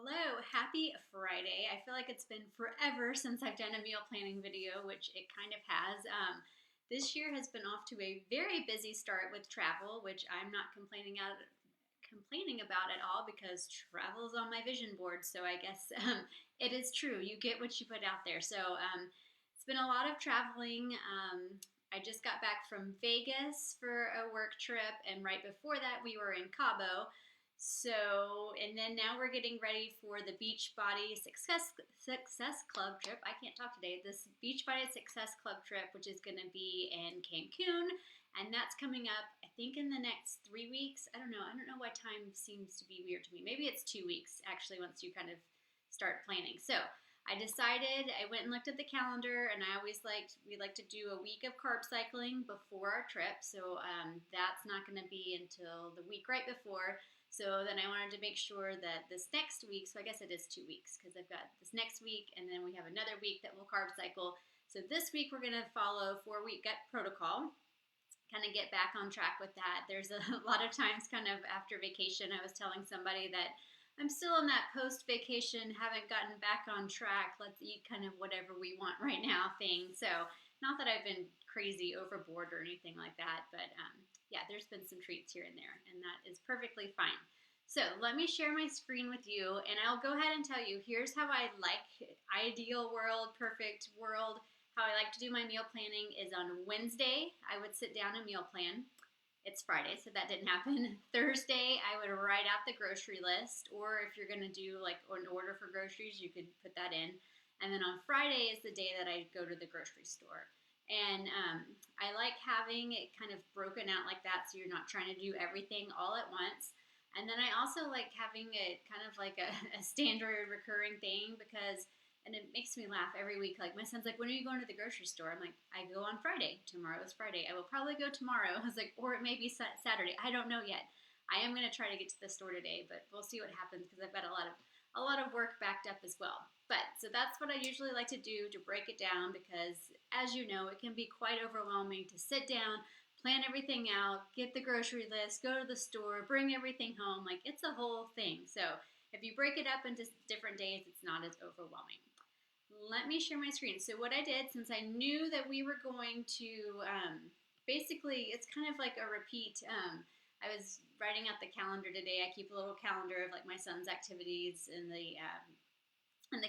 Hello, happy Friday. I feel like it's been forever since I've done a meal planning video, which it kind of has. This year has been off to a very busy start with travel, which I'm not complaining about at all because travel is on my vision board. So I guess it is true. You get what you put out there. So it's been a lot of traveling. I just got back from Vegas for a work trip, and right before that, we were in Cabo. So, and then now we're getting ready for the Beachbody Success Club trip. I can't talk today. This Beachbody Success Club trip, which is going to be in Cancun, and that's coming up, I think, in the next 3 weeks. I don't know. I don't know why time seems to be weird to me. Maybe it's 2 weeks, actually, once you kind of start planning. So, I decided, I went and looked at the calendar, and we like to do a week of carb cycling before our trip. So, that's not going to be until the week right before. So then I wanted to make sure that this next week, so I guess it is 2 weeks because I've got this next week and then we have another week that we'll carb cycle. So this week we're going to follow 4-week gut protocol, kind of get back on track with that. There's a lot of times kind of after vacation, I was telling somebody that I'm still in that post vacation, haven't gotten back on track, let's eat kind of whatever we want right now thing. So not that I've been crazy overboard or anything like that, but yeah, there's been some treats here and there, and that is perfectly fine. So let me share my screen with you, and I'll go ahead and tell you, here's how I like, ideal world, perfect world, how I like to do my meal planning is on Wednesday, I would sit down and meal plan. It's Friday, so that didn't happen. Thursday, I would write out the grocery list, or if you're going to do like an order for groceries, you could put that in. And then on Friday is the day that I go to the grocery store. And I like having it kind of broken out like that so you're not trying to do everything all at once. And then I also like having it kind of like a standard recurring thing because, and it makes me laugh every week. Like my son's like, when are you going to the grocery store? I'm like, I go on Friday. Tomorrow is Friday. I will probably go tomorrow. I was like, or it may be Saturday. I don't know yet. I am going to try to get to the store today, but we'll see what happens because I've got a lot of work backed up as well. But so that's what I usually like to do to break it down because, as you know, it can be quite overwhelming to sit down, plan everything out, get the grocery list, go to the store, bring everything home. Like it's a whole thing. So if you break it up into different days, it's not as overwhelming. Let me share my screen. So what I did, since I knew that we were going to, basically, it's kind of like a repeat. I was writing out the calendar today. I keep a little calendar of like my son's activities in the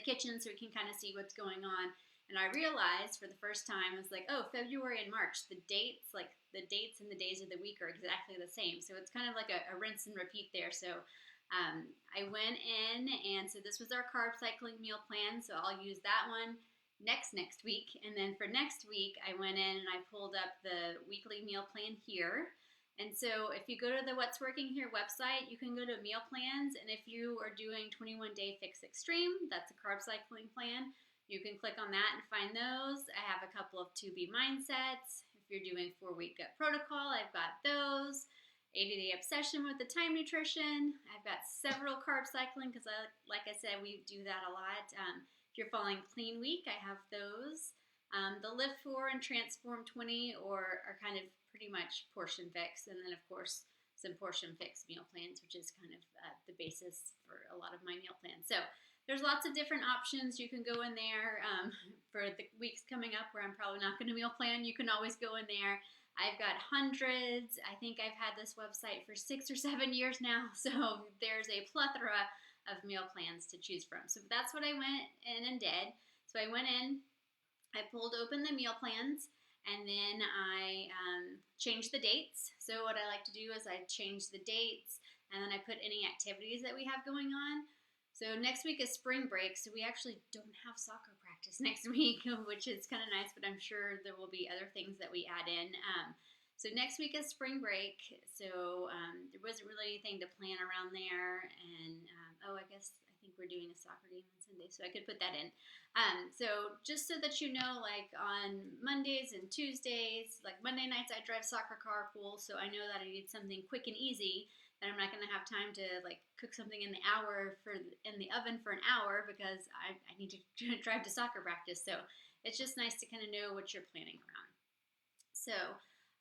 kitchen so we can kind of see what's going on. And I realized for the first time, I was like, oh, February and March, the dates and the days of the week are exactly the same. So it's kind of like a rinse and repeat there. So I went in, and so this was our carb cycling meal plan. So I'll use that one next week. And then for next week, I went in and I pulled up the weekly meal plan here. And so if you go to the What's Working Here website, you can go to meal plans. And if you are doing 21 Day Fix Extreme, that's a carb cycling plan, you can click on that and find those. I have a couple of 2B mindsets. If you're doing 4-week gut protocol, I've got those. 80-day obsession with the time nutrition. I've got several carb cycling because like I said, we do that a lot. If you're following clean week, I have those. The Live 4 and Transform 20 are kind of pretty much portion fix, and then of course some portion fix meal plans, which is kind of the basis for a lot of my meal plans. So there's lots of different options. You can go in there for the weeks coming up where I'm probably not going to meal plan. You can always go in there. I've got hundreds. I think I've had this website for 6 or 7 years now, so there's a plethora of meal plans to choose from. So that's what I went in and did. So I went in, I pulled open the meal plans, and then I changed the dates. So what I like to do is I change the dates, and then I put any activities that we have going on. So next week is spring break, so we actually don't have soccer practice next week, which is kind of nice, but I'm sure there will be other things that we add in. So next week is spring break, so there wasn't really anything to plan around there, and I guess I think we're doing a soccer game on Sunday, so I could put that in. So just so that you know, like on Mondays and Tuesdays, like Monday nights I drive soccer carpool, so I know that I need something quick and easy, that I'm not going to have time to like cook something in the oven for an hour because I need to drive to soccer practice. So it's just nice to kind of know what you're planning around. So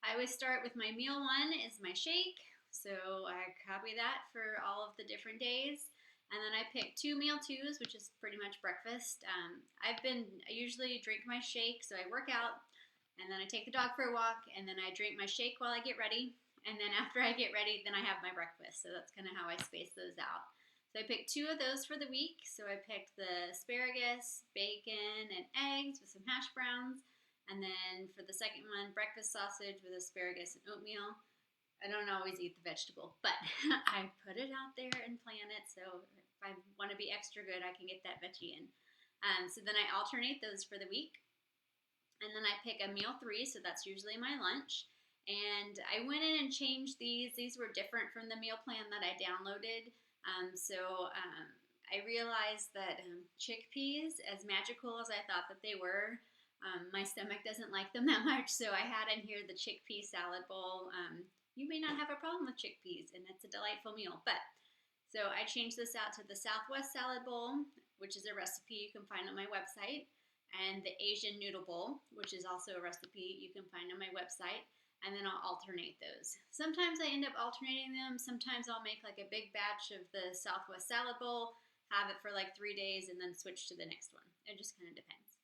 I always start with my meal one is my shake. So I copy that for all of the different days. And then I pick 2 meal 2s, which is pretty much breakfast. I usually drink my shake, so I work out, and then I take the dog for a walk, and then I drink my shake while I get ready. And then after I get ready, then I have my breakfast. So that's kind of how I space those out. So I picked 2 of those for the week. So I picked the asparagus, bacon, and eggs with some hash browns. And then for the second one, breakfast sausage with asparagus and oatmeal. I don't always eat the vegetable, but I put it out there and plan it. So if I want to be extra good, I can get that veggie in. So then I alternate those for the week. And then I pick a meal 3, so that's usually my lunch. And I went in and changed these. These were different from the meal plan that I downloaded. I realized that chickpeas, as magical as I thought that they were, my stomach doesn't like them that much. So I had in here the chickpea salad bowl. You may not have a problem with chickpeas, and it's a delightful meal. But so I changed this out to the Southwest salad bowl, which is a recipe you can find on my website, and the Asian noodle bowl, which is also a recipe you can find on my website. And then I'll alternate those. Sometimes I end up alternating them. Sometimes I'll make like a big batch of the Southwest salad bowl, have it for like 3 days, and then switch to the next one. It just kind of depends.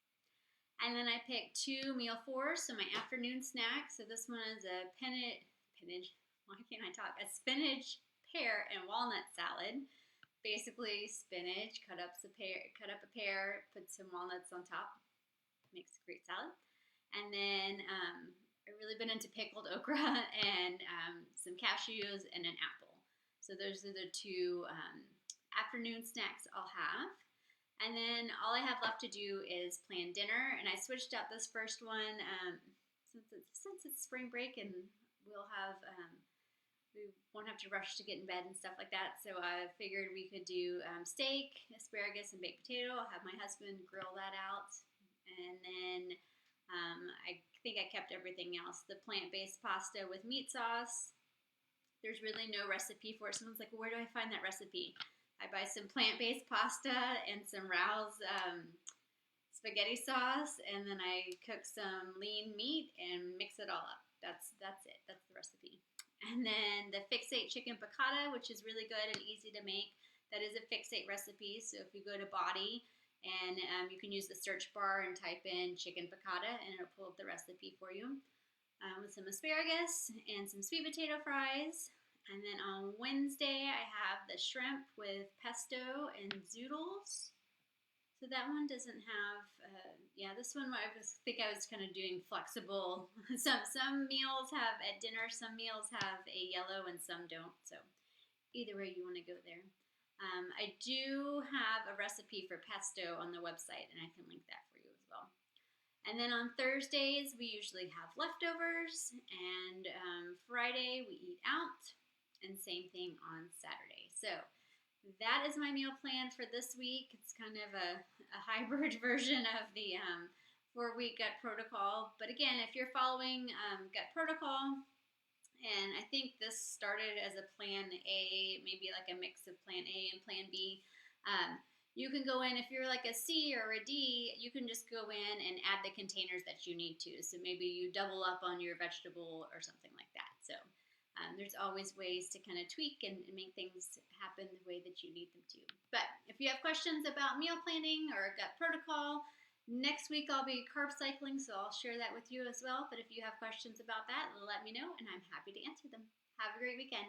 And then I picked 2 meal 4s, so my afternoon snack. So this one is a why can't I talk? A spinach, pear, and walnut salad. Basically, spinach, cut up a pear, put some walnuts on top, makes a great salad. And then I've really been into pickled okra and some cashews and an apple. So those are the 2 afternoon snacks I'll have. And then all I have left to do is plan dinner. And I switched out this first one since it's spring break and we won't have to rush to get in bed and stuff like that. So I figured we could do steak, asparagus, and baked potato. I'll have my husband grill that out. And then I think I kept everything else. The plant-based pasta with meat sauce. There's really no recipe for it. Someone's like, well, where do I find that recipe? I buy some plant-based pasta and some Rao's spaghetti sauce, and then I cook some lean meat and mix it all up. That's it. That's the recipe. And then the Fixate chicken piccata, which is really good and easy to make. That is a Fixate recipe. So if you go to Body, and you can use the search bar and type in chicken piccata, and it'll pull up the recipe for you. With some asparagus and some sweet potato fries. And then on Wednesday, I have the shrimp with pesto and zoodles. So that one doesn't have, this one I was kind of doing flexible. Some meals have at dinner, some meals have a yellow and some don't. So either way you want to go there. I do have a recipe for pesto on the website, and I can link that for you as well. And then on Thursdays, we usually have leftovers, and Friday we eat out, and same thing on Saturday. So that is my meal plan for this week. It's kind of a hybrid version of the 4-week gut protocol. But again, if you're following gut protocol, and I think this started as a plan A, maybe like a mix of plan A and plan B. You can go in, if you're like a C or a D, you can just go in and add the containers that you need to. So maybe you double up on your vegetable or something like that. So there's always ways to kind of tweak and make things happen the way that you need them to. But if you have questions about meal planning or gut protocol, next week I'll be carb cycling, so I'll share that with you as well. But if you have questions about that, let me know, and I'm happy to answer them. Have a great weekend.